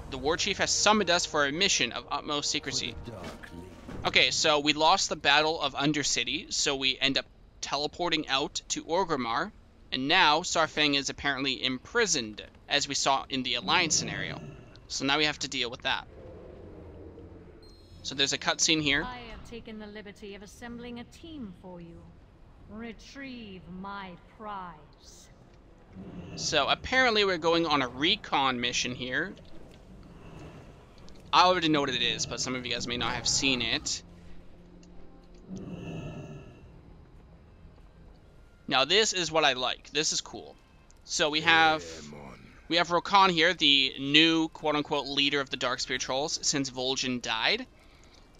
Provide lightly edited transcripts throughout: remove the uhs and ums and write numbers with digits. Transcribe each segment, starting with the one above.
The war chief has summoned us for a mission of utmost secrecy. Okay, so we lost the Battle of Undercity, so we end up teleporting out to Orgrimmar, and now Saurfang is apparently imprisoned, as we saw in the Alliance scenario. So now we have to deal with that. So there's a cutscene here. I have taken the liberty of assembling a team for you. Retrieve my prize. So apparently we're going on a recon mission here. I already know what it is, but some of you guys may not have seen it. Now this is what I like. This is cool. So we have Rokan here, the new quote-unquote leader of the Darkspear Trolls since Vol'jin died.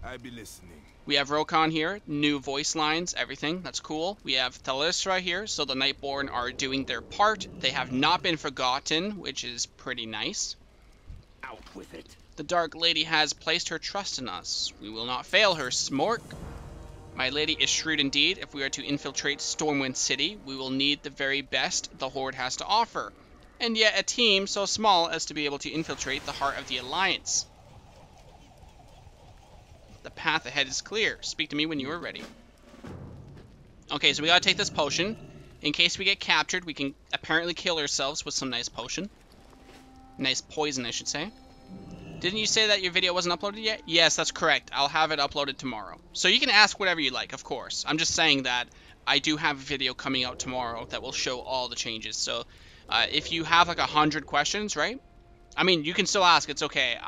I be listening. We have Rokan here, new voice lines, everything. That's cool. We have Thalyssra here, so the Nightborne are doing their part. They have not been forgotten, which is pretty nice. Out with it. The Dark Lady has placed her trust in us. We will not fail her, Smork. My lady is shrewd indeed. If we are to infiltrate Stormwind City, we will need the very best the Horde has to offer. And yet a team so small as to be able to infiltrate the heart of the Alliance. The path ahead is clear. Speak to me when you are ready. Okay, so we gotta take this potion. In case we get captured, we can apparently kill ourselves with some nice potion. Nice poison, I should say. Didn't you say that your video wasn't uploaded yet? Yes, that's correct. I'll have it uploaded tomorrow. So you can ask whatever you like, of course. I'm just saying that I do have a video coming out tomorrow that will show all the changes. So if you have like 100 questions, right? I mean, you can still ask. It's okay.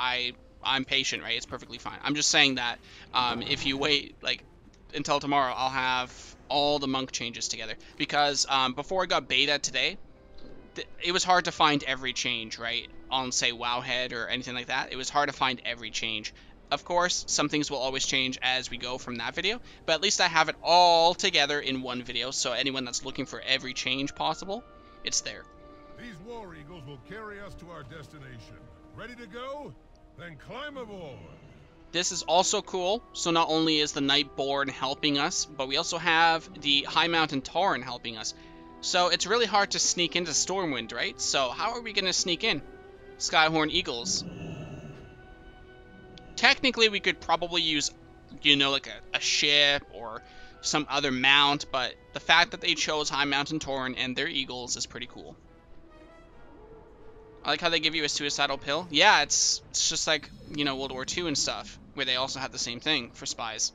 I'm patient, right? It's perfectly fine. I'm just saying that if you wait like until tomorrow, I'll have all the monk changes together. Because before I got beta today, it was hard to find every change, right? On, say, Wowhead or anything like that. It was hard to find every change. Of course, some things will always change as we go from that video, but at least I have it all together in one video, so anyone that's looking for every change possible, it's there. These war eagles will carry us to our destination. Ready to go? Then climb aboard. This is also cool. So not only is the Nightborne helping us, but we also have the highmountain Tauren helping us. So it's really hard to sneak into Stormwind, right? So how are we going to sneak in? Skyhorn Eagles. Technically, we could probably use, you know, like a ship or some other mount, but the fact that they chose highmountain Tauren and their eagles is pretty cool. I like how they give you a suicidal pill. Yeah, it's just like, you know, World War II and stuff, where they also had the same thing for spies.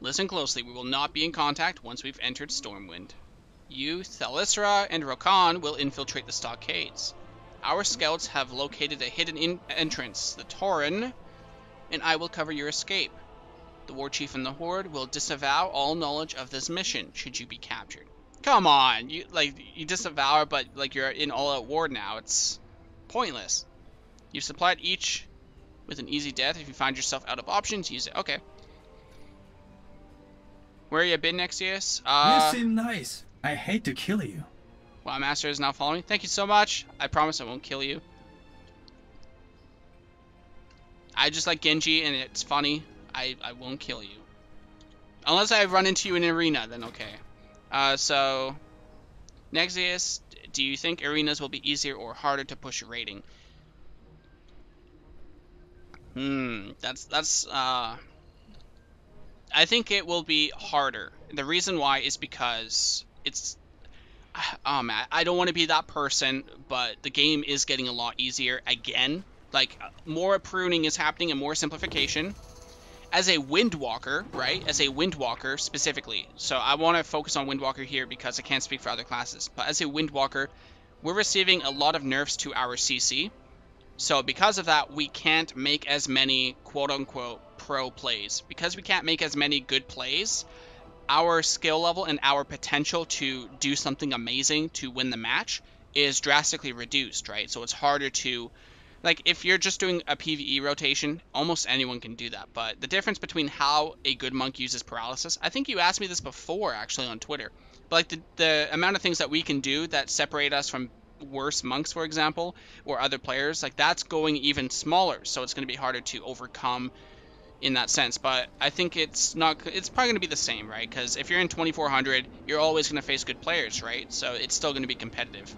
Listen closely, we will not be in contact once we've entered Stormwind. You, Thalyssra, and Rokan will infiltrate the stockades. Our scouts have located a hidden entrance, the Tauren, and I will cover your escape. The war chief and the Horde will disavow all knowledge of this mission, should you be captured. Come on, you disavow it, but like you're in all-out war now. It's pointless. You've supplied each with an easy death. If you find yourself out of options, use it. Okay. Where you been, Nexius? You seem nice. I hate to kill you. Wow, Master is now following me. Thank you so much. I promise I won't kill you. I just like Genji, and it's funny. I won't kill you. Unless I run into you in an arena, then okay. So, Nexius, do you think arenas will be easier or harder to push rating? I think it will be harder. The reason why is because it's... Oh man, I don't want to be that person, but the game is getting a lot easier again. Like, more pruning is happening and more simplification. As a Windwalker, right? As a Windwalker specifically. So I want to focus on Windwalker here because I can't speak for other classes. But as a Windwalker, we're receiving a lot of nerfs to our CC. So because of that, we can't make as many quote-unquote pro plays. Because we can't make as many good plays, our skill level and our potential to do something amazing to win the match is drastically reduced, right? So it's harder to... Like, if you're just doing a PvE rotation, almost anyone can do that. But the difference between how a good monk uses paralysis... I think you asked me this before, actually, on Twitter. But, like, the amount of things that we can do that separate us from worse monks, for example, or other players, like, that's going even smaller. So it's going to be harder to overcome in that sense. But I think it's probably going to be the same, right? Because if you're in 2400, you're always going to face good players, right? So it's still going to be competitive.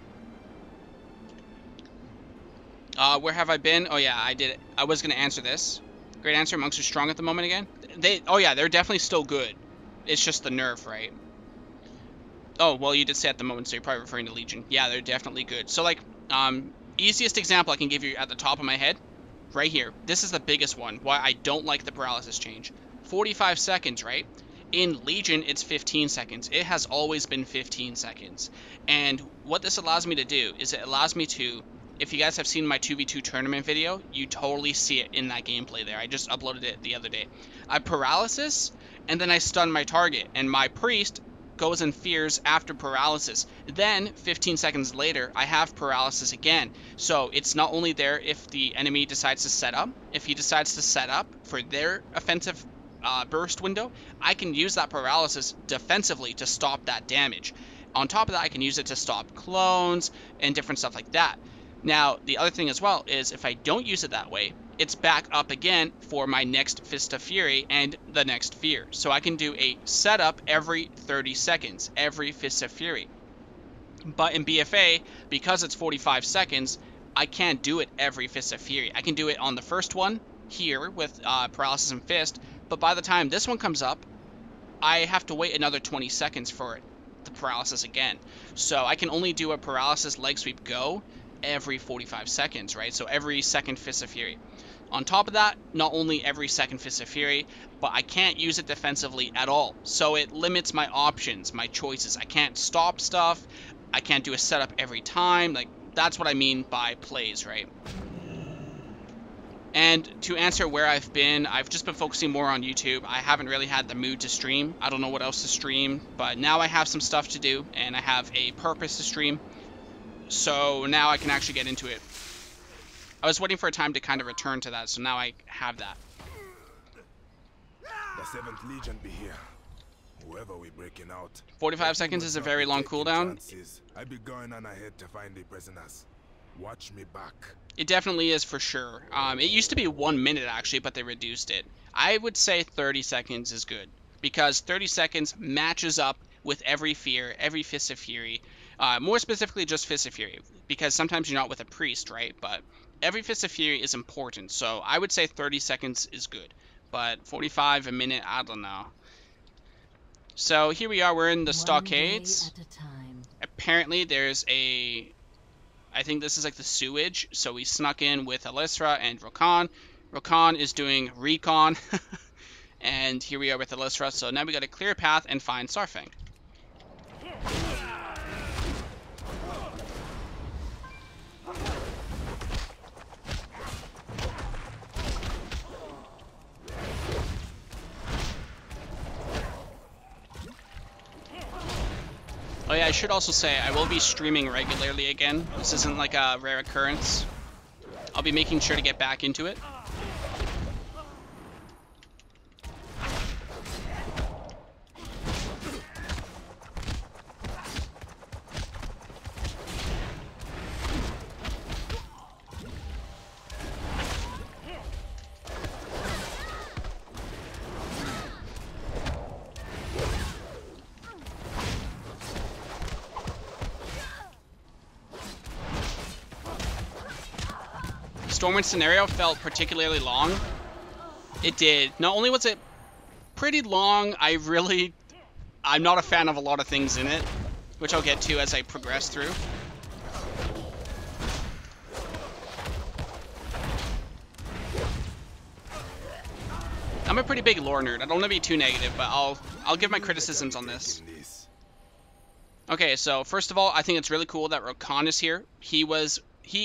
Where have I been? Oh yeah, I did it. I was gonna answer this. Great answer. Monks are strong at the moment again. Oh yeah, they're definitely still good. It's just the nerf, right? Oh, well, you did say at the moment, so you're probably referring to Legion. Yeah, they're definitely good. So, like, easiest example I can give you at the top of my head, right here. This is the biggest one, why I don't like the paralysis change. 45 seconds, right? In Legion, it's 15 seconds. It has always been 15 seconds. And what this allows me to do is it allows me to, if you guys have seen my 2v2 tournament video, you totally see it in that gameplay there. I just uploaded it the other day. I paralysis, and then I stun my target, and my priest goes and fears after paralysis. Then 15 seconds later I have paralysis again, so it's not only there if the enemy decides to set up. If he decides to set up for their offensive burst window, I can use that paralysis defensively to stop that damage. On top of that, I can use it to stop clones and different stuff like that. Now the other thing as well is if I don't use it that way, it's back up again for my next Fist of Fury and the next Fear. So I can do a setup every 30 seconds, every Fist of Fury. But in BFA, because it's 45 seconds, I can't do it every Fist of Fury. I can do it on the first one here with Paralysis and Fist, but by the time this one comes up, I have to wait another 20 seconds for it, the Paralysis again. So I can only do a Paralysis Leg Sweep Go every 45 seconds, right? So every second Fist of Fury. On top of that, not only every second Fist of Fury, but I can't use it defensively at all. So it limits my options, my choices. I can't stop stuff. I can't do a setup every time. Like, that's what I mean by plays, right? And to answer where I've just been focusing more on YouTube. I haven't really had the mood to stream. I don't know what else to stream, but now I have some stuff to do, and I have a purpose to stream. So now I can actually get into it. I was waiting for a time to kind of return to that, so now I have that. The 7th Legion be here. Whoever we breaking out. 45 seconds is a very long cooldown. I be going on ahead to find the prisoners. Watch me back. It definitely is for sure. It used to be 1 minute actually, but they reduced it. I would say 30 seconds is good because 30 seconds matches up with every fear, every Fist of Fury. More specifically, just Fist of Fury, because sometimes you're not with a priest, right? But every Fist of Fury is important, so I would say 30 seconds is good. But 45, a minute, I don't know. So here we are, we're in the stockades. Apparently there's a... I think this is like the sewage, so we snuck in with Alisra and Rokan. Rokan is doing recon, and here we are with Alisra, so now we gotta clear a path and find Saurfang. Oh yeah, I should also say I will be streaming regularly again. This isn't like a rare occurrence. I'll be making sure to get back into it. Stormwind scenario felt particularly long. It did. Not only was it pretty long, I'm not a fan of a lot of things in it, which I'll get to as I progress through. I'm a pretty big lore nerd. I don't want to be too negative, but I'll give my criticisms on this. Okay, so first of all, I think it's really cool that Rokan is here. He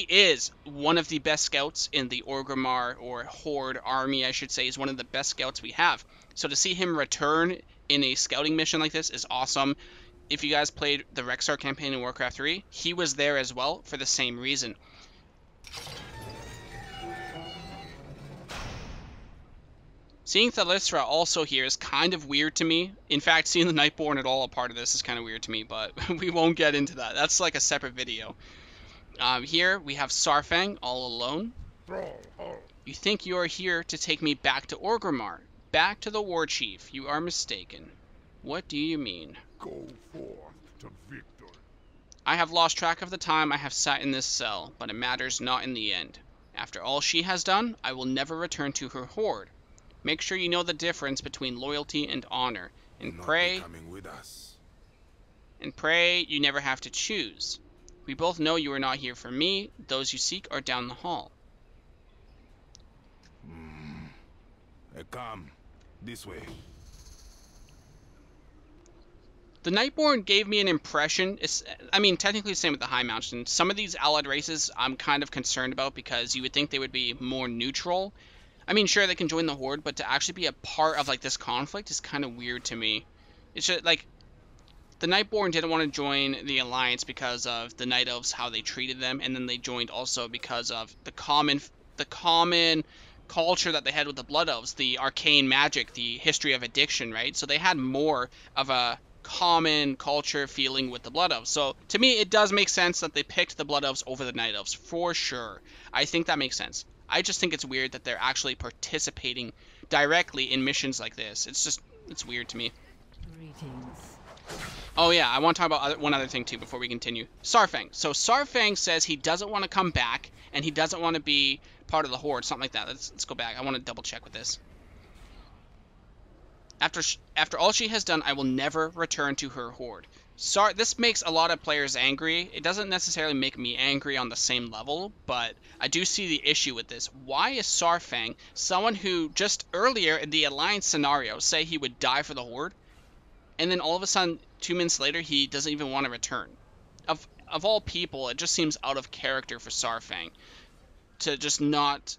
is one of the best scouts in the Orgrimmar or Horde army, I should say. He's one of the best scouts we have. So to see him return in a scouting mission like this is awesome. If you guys played the Rexxar campaign in Warcraft 3, he was there as well for the same reason. Seeing Thalithra also here is kind of weird to me. In fact, seeing the Nightborne at all a part of this is kind of weird to me, but we won't get into that. That's like a separate video. Here we have Saurfang all alone. You think you are here to take me back to Orgrimmar, back to the War Chief. You are mistaken. What do you mean? Go forth to victory. I have lost track of the time I have sat in this cell, but it matters not in the end. After all she has done, I will never return to her horde. Make sure you know the difference between loyalty and honor, and Not pray, coming with us. you never have to choose. We both know you are not here for me. Those you seek are down the hall. Come, this way. The Nightborne gave me an impression. I mean, technically the same with the highmountain. Some of these allied races I'm kind of concerned about because you would think they would be more neutral. I mean, sure, they can join the Horde, but to actually be a part of, like, this conflict is kind of weird to me. It's just, like, the Nightborne didn't want to join the Alliance because of the Night Elves, how they treated them, and then they joined also because of the common culture that they had with the Blood Elves, the arcane magic, the history of addiction, right? So they had more of a common culture feeling with the Blood Elves. So to me, it does make sense that they picked the Blood Elves over the Night Elves, for sure. I think that makes sense. I just think it's weird that they're actually participating directly in missions like this. It's weird to me. Greetings. Oh yeah, I want to talk about one other thing too before we continue. Saurfang. So Saurfang says he doesn't want to come back, and he doesn't want to be part of the Horde, something like that. Let's go back. I want to double check with this. After all she has done, I will never return to her horde. This makes a lot of players angry. It doesn't necessarily make me angry on the same level, but I do see the issue with this. Why is Saurfang, someone who just earlier in the Alliance scenario say he would die for the horde, and then all of a sudden 2 minutes later he doesn't even want to return? Of all people, it just seems out of character for Saurfang to just not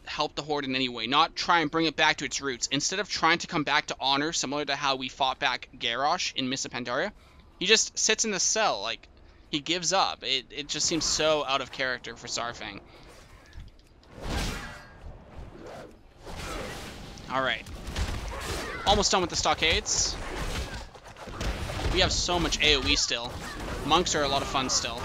help the horde in any way, not try and bring it back to its roots. Instead of trying to come back to honor, similar to how we fought back Garrosh in Mists of Pandaria, he just sits in the cell, like, he gives up. It just seems so out of character for Saurfang. Alright. Almost done with the stockades. We have so much AoE still. Monks are a lot of fun still.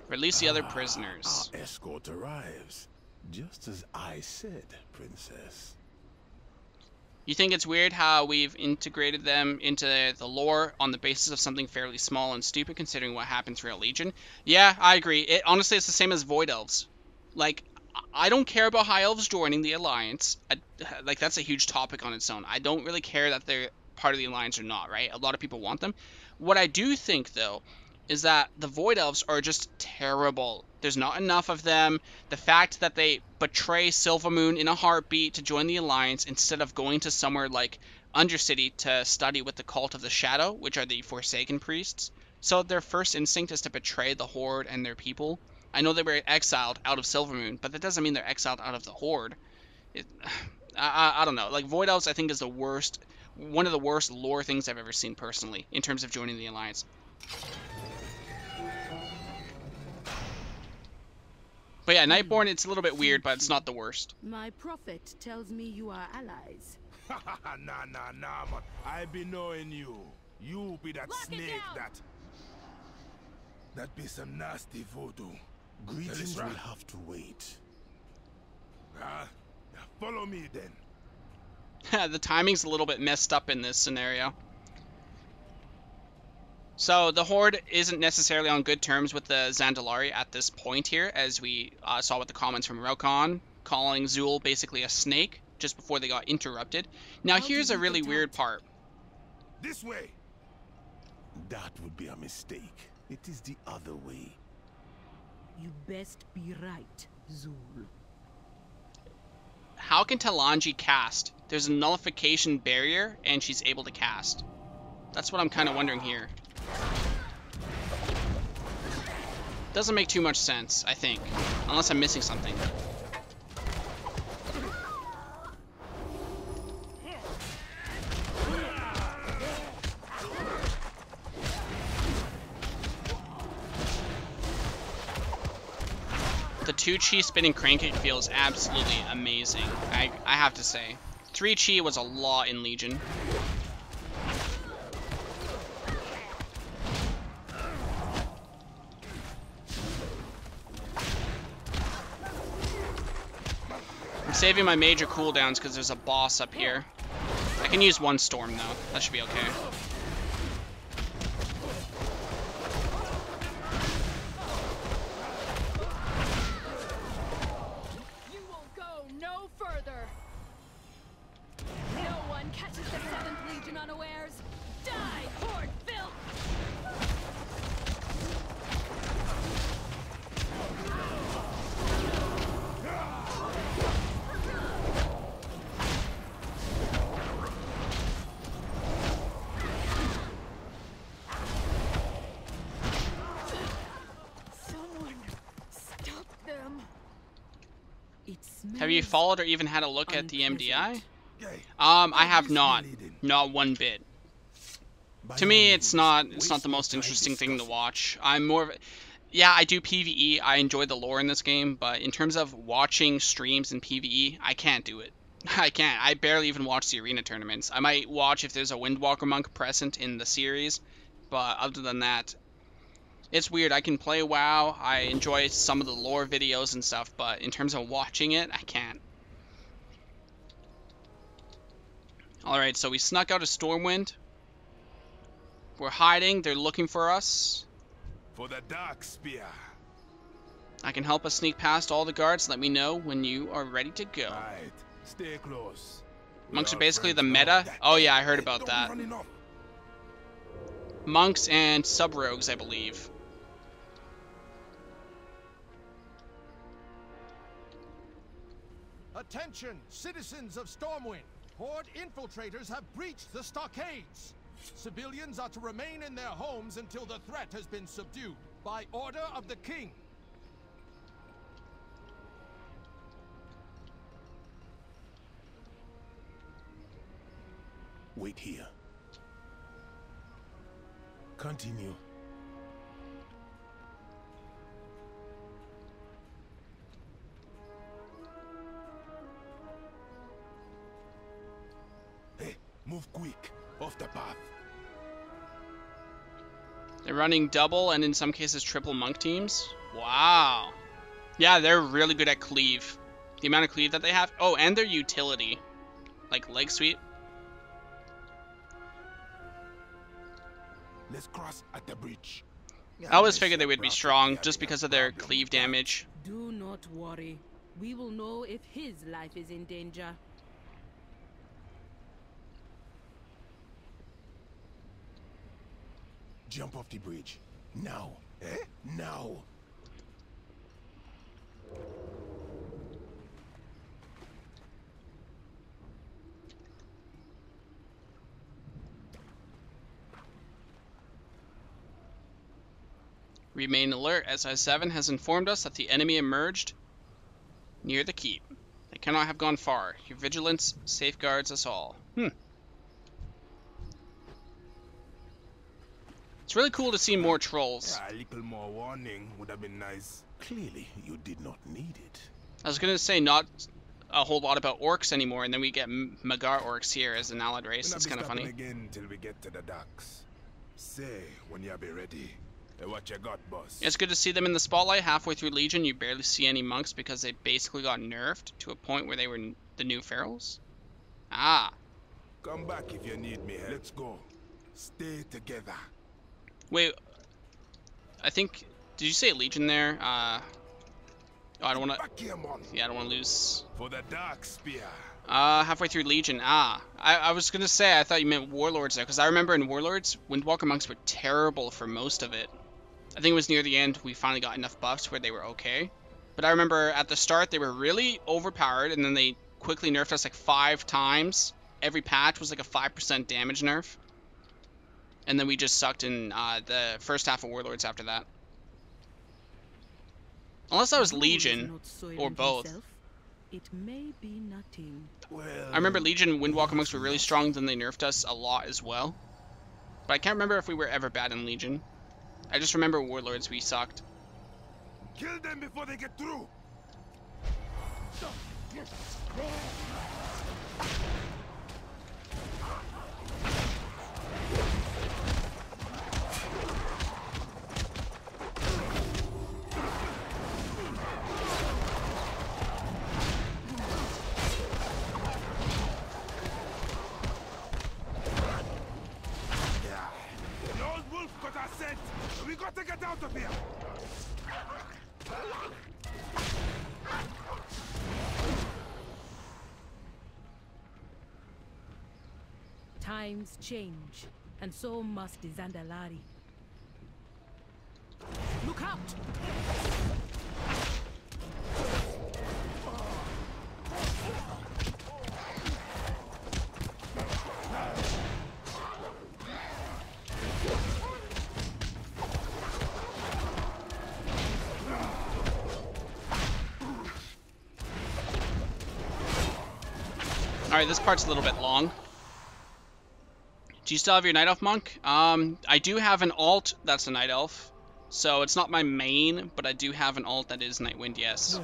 Release the other prisoners. Our escort arrives, just as I said, Princess. You think it's weird how we've integrated them into the lore on the basis of something fairly small and stupid, considering what happened throughout Legion? Yeah, I agree. Honestly, it's the same as Void Elves. Like, I don't care about High Elves joining the Alliance. Like, that's a huge topic on its own. I don't really care that they're part of the Alliance or not, right? A lot of people want them. What I do think, though, is that the Void Elves are just terrible. There's not enough of them. The fact that they betray Silvermoon in a heartbeat to join the Alliance instead of going to somewhere like Undercity to study with the Cult of the Shadow, which are the Forsaken Priests. So their first instinct is to betray the Horde and their people. I know they were exiled out of Silvermoon, but that doesn't mean they're exiled out of the Horde. I don't know. Like, Void Elves, I think, is the worst, one of the worst lore things I've ever seen personally in terms of joining the Alliance. But yeah, Nightborne, it's a little bit weird, but it's not the worst. My prophet tells me you are allies. Nah, man. I be knowing you. You be that snake that be some nasty voodoo. Greetings will have to wait. Follow me then. The timing's a little bit messed up in this scenario. So the Horde isn't necessarily on good terms with the Zandalari at this point here, as we saw with the comments from Rokon, calling Zul basically a snake just before they got interrupted. Now here's a really weird part. This way. That would be a mistake. It is the other way. You best be right, Zul. How can Talanji cast? There's a nullification barrier, and she's able to cast. That's what I'm kind of wondering here. Doesn't make too much sense, I think. Unless I'm missing something. The 2 chi spinning crank kick feels absolutely amazing. I have to say. 3 chi was a lot in Legion. I'm saving my major cooldowns because there's a boss up here. I can use one storm though. That should be okay. You will go no further. No one catches the 7th Legion unawares. Die, Horde filth! Someone stop them. It Have you smells followed or even had a look at the MDI? unpleasant. I have not. Not one bit. To me, it's not the most interesting thing to watch. I'm more of a, yeah, I do PvE. I enjoy the lore in this game, but in terms of watching streams in PvE, I can't do it. I can't. I barely even watch the arena tournaments. I might watch if there's a Windwalker monk present in the series, but other than that, it's weird. I can play WoW. I enjoy some of the lore videos and stuff, but in terms of watching it, I can't. Alright, so we snuck out of Stormwind. We're hiding. They're looking for us. For the Dark Spear. I can help us sneak past all the guards. Let me know when you are ready to go. Right. Stay close. Monks are basically the meta. Oh yeah, I heard about that. Monks and sub-rogues, I believe. Attention, citizens of Stormwind! Horde infiltrators have breached the stockades. Civilians are to remain in their homes until the threat has been subdued, by order of the king. Wait here. Continue. Hey, move quick. Off the path. They're running double and in some cases triple monk teams. Wow. Yeah, they're really good at cleave. The amount of cleave that they have. Oh, and their utility. Like leg sweep. Let's cross at the bridge. I always figured they would be strong just because of their cleave damage. Do not worry. We will know if his life is in danger. Jump off the bridge. Now. Eh? Now. Remain alert. SI7 has informed us that the enemy emerged near the keep. They cannot have gone far. Your vigilance safeguards us all. It's really cool to see more trolls. Yeah, a little more warning would have been nice. Clearly, you did not need it. I was going to say not a whole lot about orcs anymore, and then we get Magar orcs here as an allied race. That's kind of funny. Again till we get to the docks. Say when you be ready. What you got, boss? It's good to see them in the spotlight. Halfway through Legion, you barely see any monks because they basically got nerfed to a point where they were the new ferals. Ah. Come back if you need me. Let's go. Stay together. Wait. I think. Did you say Legion there? Oh, I don't want to. Yeah, I don't want to lose. For the Dark Spear. Halfway through Legion. I was gonna say I thought you meant Warlords there, because I remember in Warlords, Windwalker monks were terrible for most of it. I think it was near the end we finally got enough buffs where they were okay. But I remember at the start they were really overpowered, and then they quickly nerfed us like 5 times. Every patch was like a 5% damage nerf. And then we just sucked in the first half of Warlords after that. Unless that was Legion, or both. It may be nothing. Well, I remember Legion Windwalker monks were really strong, then they nerfed us a lot as well. But I can't remember if we were ever bad in Legion. I just remember Warlords we sucked. Kill them before they get through. wolf got our scent! We got to get out of here! Times change, and so must the Zandalari. Look out! Alright, this part's a little bit long. Do you still have your Night Elf Monk? I do have an alt that's a Night Elf. So it's not my main, but I do have an alt that is Nightwind, yes.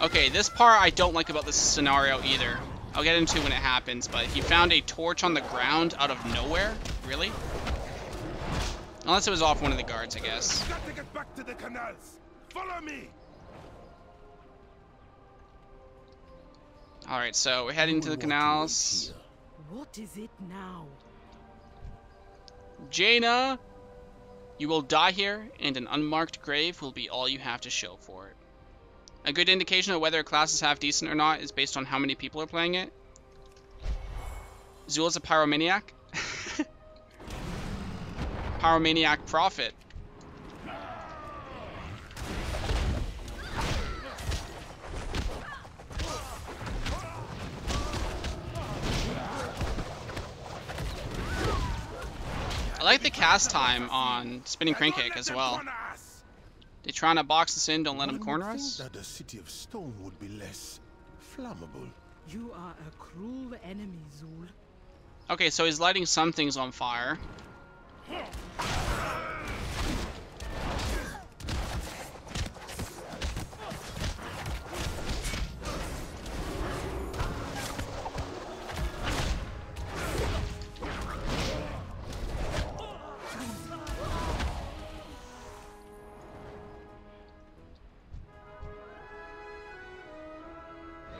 Okay, this part I don't like about this scenario either. I'll get into it when it happens, but he found a torch on the ground out of nowhere? Really? Unless it was off one of the guards, I guess. Got to get back to the canals! Follow me! Alright, so we're heading to the canals. What is it now? Jaina! You will die here, and an unmarked grave will be all you have to show for it. A good indication of whether a class is half decent or not is based on how many people are playing it. Zul's a pyromaniac. Pyromaniac prophet. I like the cast time on Spinning Crankcake as well. They trying to box us in, don't let them corner us. That the city of stone would be less flammable. You are a cruel enemy, Zul. Okay, so he's lighting some things on fire.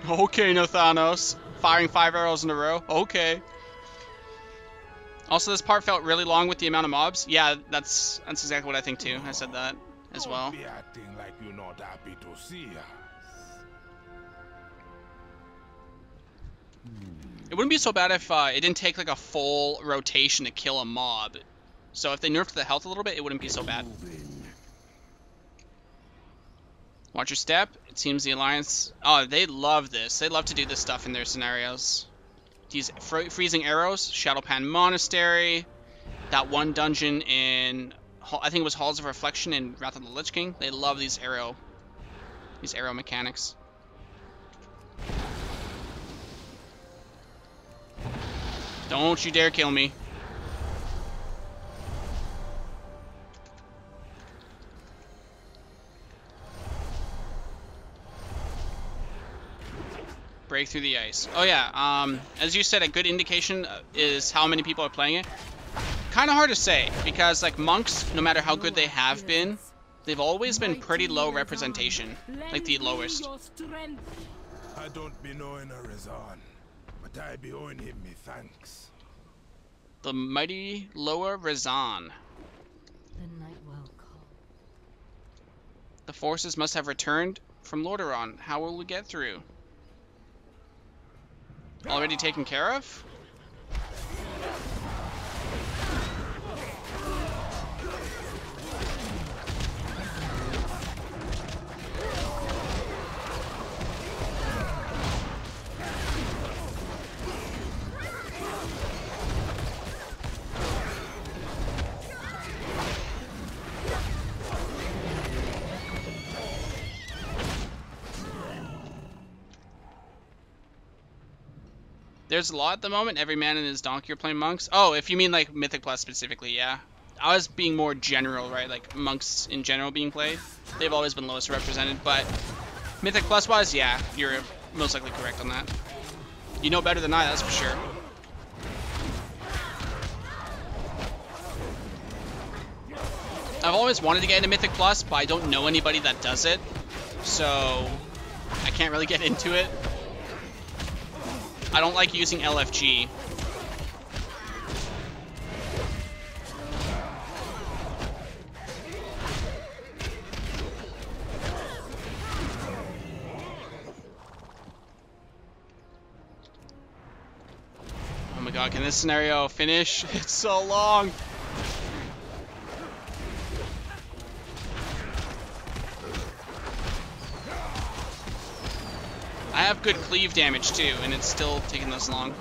Okay, no Thanos. Firing 5 arrows in a row. Okay. Also, this part felt really long with the amount of mobs. Yeah, that's exactly what I think too. I said that as well. Don't be acting like you're not happy to see us. It wouldn't be so bad if it didn't take like a full rotation to kill a mob. So if they nerfed the health a little bit, it wouldn't be so bad. Watch your step. It seems the Alliance... Oh, they love this. They love to do this stuff in their scenarios. These freezing arrows, Shadowpan Monastery, that one dungeon in... I think it was Halls of Reflection in Wrath of the Lich King. They love these arrow mechanics. Don't you dare kill me. Break through the ice. Oh yeah, as you said, a good indication is how many people are playing it. Kind of hard to say, because like monks, no matter how good they have been, they've always been pretty low representation, like the lowest. I don't be knowing a Razan, but I be owing him me thanks. The mighty lower Razan. The night well called. The forces must have returned from Lordaeron. How will we get through? Already taken care of? There's a lot at the moment. Every man and his donkey are playing monks. Oh, if you mean like Mythic Plus specifically, yeah. I was being more general, right? Like monks in general being played. They've always been lowest represented, but Mythic Plus wise, yeah, you're most likely correct on that. You know better than I, that's for sure. I've always wanted to get into Mythic Plus, but I don't know anybody that does it, so I can't really get into it. I don't like using LFG my god, can this scenario finish? It's so long. I have good cleave damage too, and it's still taking this long.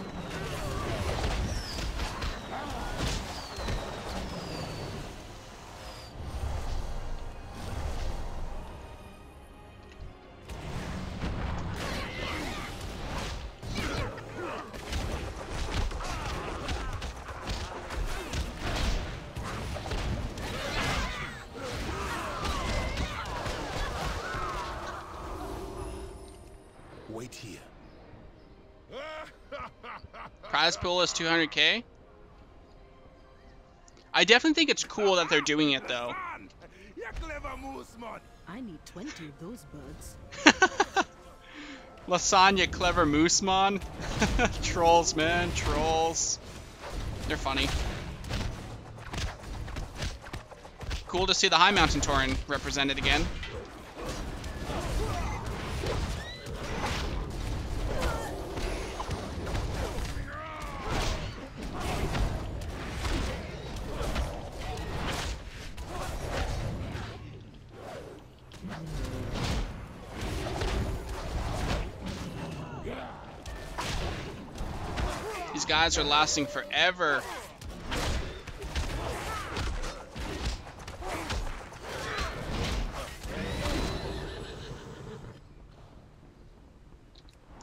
Wait here. Prize pool is 200k. I definitely think it's cool that they're doing it though. I need 20 of those birds. Lasagna clever moose mon. Trolls, man, trolls. They're funny. Cool to see the highmountain Tauren represented again. These guys are lasting forever.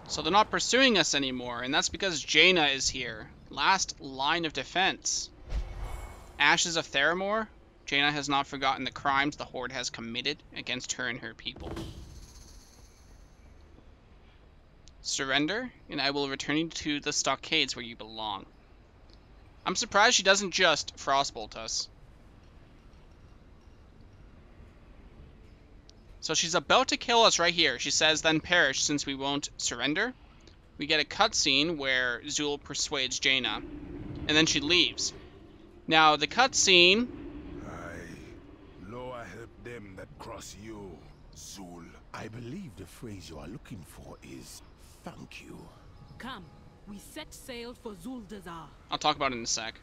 So they're not pursuing us anymore, and that's because Jaina is here. Last line of defense. Ashes of Theramore. Jaina has not forgotten the crimes the Horde has committed against her and her people. Surrender, and I will return you to the stockades where you belong. I'm surprised she doesn't just frostbolt us. So she's about to kill us right here. She says, then perish since we won't surrender. We get a cutscene where Zul persuades Jaina, and then she leaves. Now, the cutscene... Lo, I help them that cross you, Zul. I believe the phrase you are looking for is thank you. Come, we set sail for Zuldazar. I'll talk about it in a sec.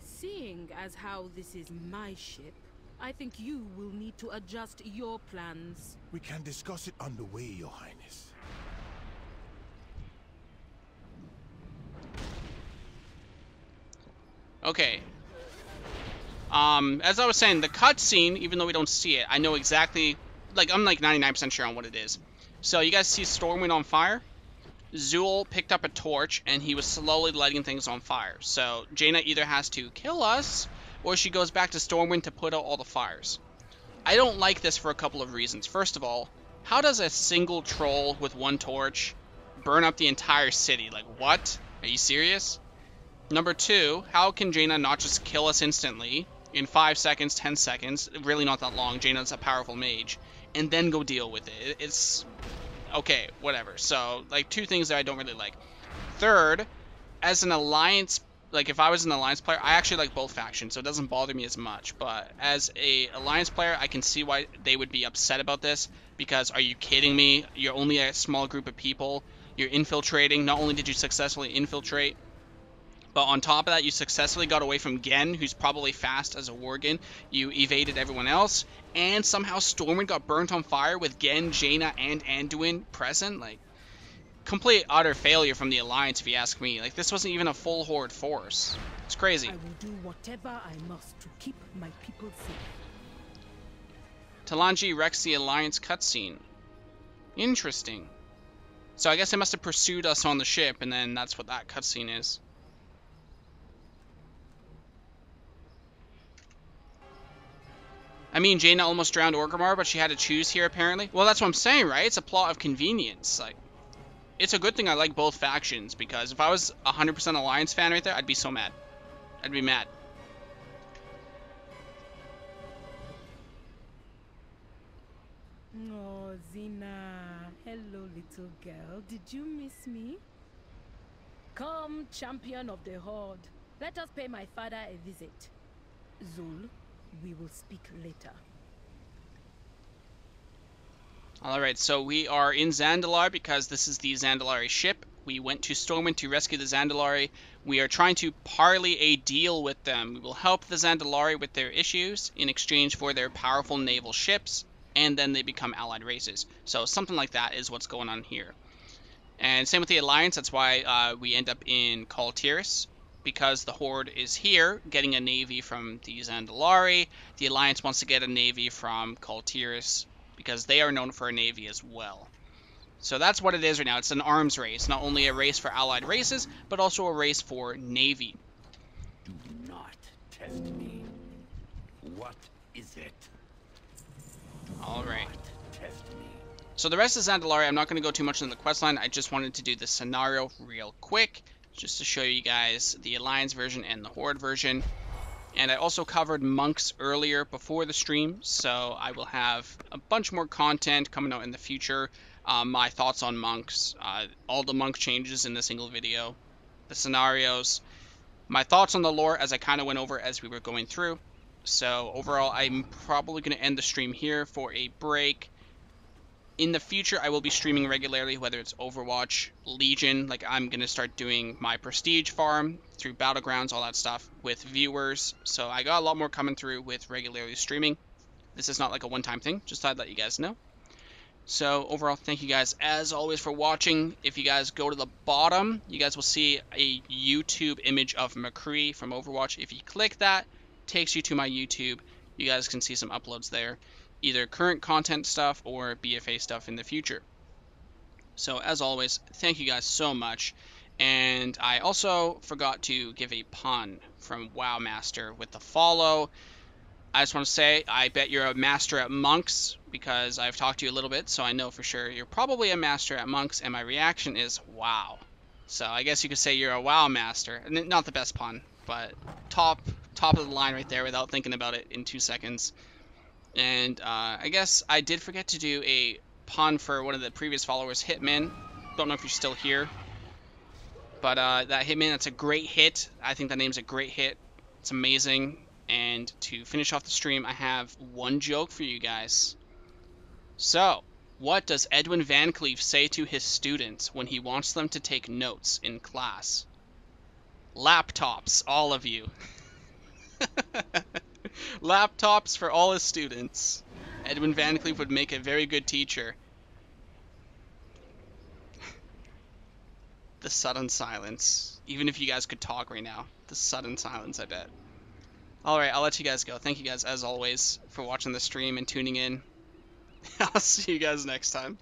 Seeing as how this is my ship, I think you will need to adjust your plans. We can discuss it on the way, Your Highness. Okay. As I was saying, the cutscene, even though we don't see it, I know exactly, like, I'm like 99% sure on what it is. So you guys see Stormwind on fire? Zul picked up a torch, and he was slowly lighting things on fire. So Jaina either has to kill us, or she goes back to Stormwind to put out all the fires. I don't like this for a couple of reasons. First of all, how does a single troll with one torch burn up the entire city? Like, what? Are you serious? Number two, how can Jaina not just kill us instantly, in 5 seconds, 10 seconds, really not that long, Jaina's a powerful mage, and then go deal with it? It's... okay, whatever. So, like, two things that I don't really like. Third, as an alliance, like, if I was an alliance player, I actually like both factions, so it doesn't bother me as much. But as a alliance player, I can see why they would be upset about this, because are you kidding me? You're only a small group of people. You're infiltrating. Not only did you successfully infiltrate, but on top of that, you successfully got away from Gen, who's probably fast as a Worgen. You evaded everyone else, and somehow Stormwind got burnt on fire with Gen, Jaina, and Anduin present. Like, complete utter failure from the Alliance, if you ask me. Like, this wasn't even a full Horde force. It's crazy. I will do whatever I must to keep my people safe. Talanji wrecks the Alliance cutscene. Interesting. So I guess they must have pursued us on the ship, and then that's what that cutscene is. I mean, Jaina almost drowned Orgrimmar, but she had to choose here, apparently. Well, that's what I'm saying, right? It's a plot of convenience. Like, it's a good thing I like both factions, because if I was 100% Alliance fan right there, I'd be so mad. I'd be mad. Oh, Zina. Hello, little girl. Did you miss me? Come, champion of the Horde. Let us pay my father a visit. Zul, we will speak later. Alright, so we are in Zandalar because this is the Zandalari ship. We went to Stormwind to rescue the Zandalari. We are trying to parley a deal with them. We will help the Zandalari with their issues in exchange for their powerful naval ships, and then they become allied races. So something like that is what's going on here. And same with the Alliance. That's why we end up in Kul Tiras, because the Horde is here getting a navy from the Zandalari. The Alliance wants to get a navy from Kul Tiras because they are known for a navy as well. So that's what it is right now. It's an arms race, not only a race for allied races, but also a race for navy. Do not test me. What is it? All right. Test me. So the rest of Zandalari, I'm not going to go too much into the questline. I just wanted to do the scenario real quick, just to show you guys the Alliance version and the Horde version. And I also covered monks earlier before the stream, so I will have a bunch more content coming out in the future. My thoughts on monks, all the monk changes in a single video, the scenarios, my thoughts on the lore as I kind of went over as we were going through. So overall, I'm probably going to end the stream here for a break. In the future, I will be streaming regularly, whether it's Overwatch, Legion, like I'm going to start doing my prestige farm through Battlegrounds, all that stuff with viewers. So I got a lot more coming through with regularly streaming. This is not like a one-time thing, just thought I'd let you guys know. So overall, thank you guys as always for watching. If you guys go to the bottom, you guys will see a YouTube image of McCree from Overwatch. If you click that, it takes you to my YouTube. You guys can see some uploads there, either current content stuff or BFA stuff in the future. So as always, thank you guys so much. And I also forgot to give a pun from WoW Master with the follow. I just want to say, I bet you're a master at monks, because I've talked to you a little bit, so I know for sure you're probably a master at monks, and my reaction is, wow. So I guess you could say you're a WoW master. Not the best pun, but top of the line right there without thinking about it in 2 seconds. And I guess I did forget to do a pun for one of the previous followers, Hitman. Don't know if you're still here. But that Hitman, that's a great hit. I think that name's a great hit. It's amazing. And to finish off the stream, I have one joke for you guys. So, what does Edwin Van Cleef say to his students when he wants them to take notes in class? Laptops, all of you. Laptops for all his students. Edwin Van Cleef would make a very good teacher. The sudden silence. Even if you guys could talk right now. The sudden silence, I bet. Alright, I'll let you guys go. Thank you guys, as always, for watching the stream and tuning in. I'll see you guys next time.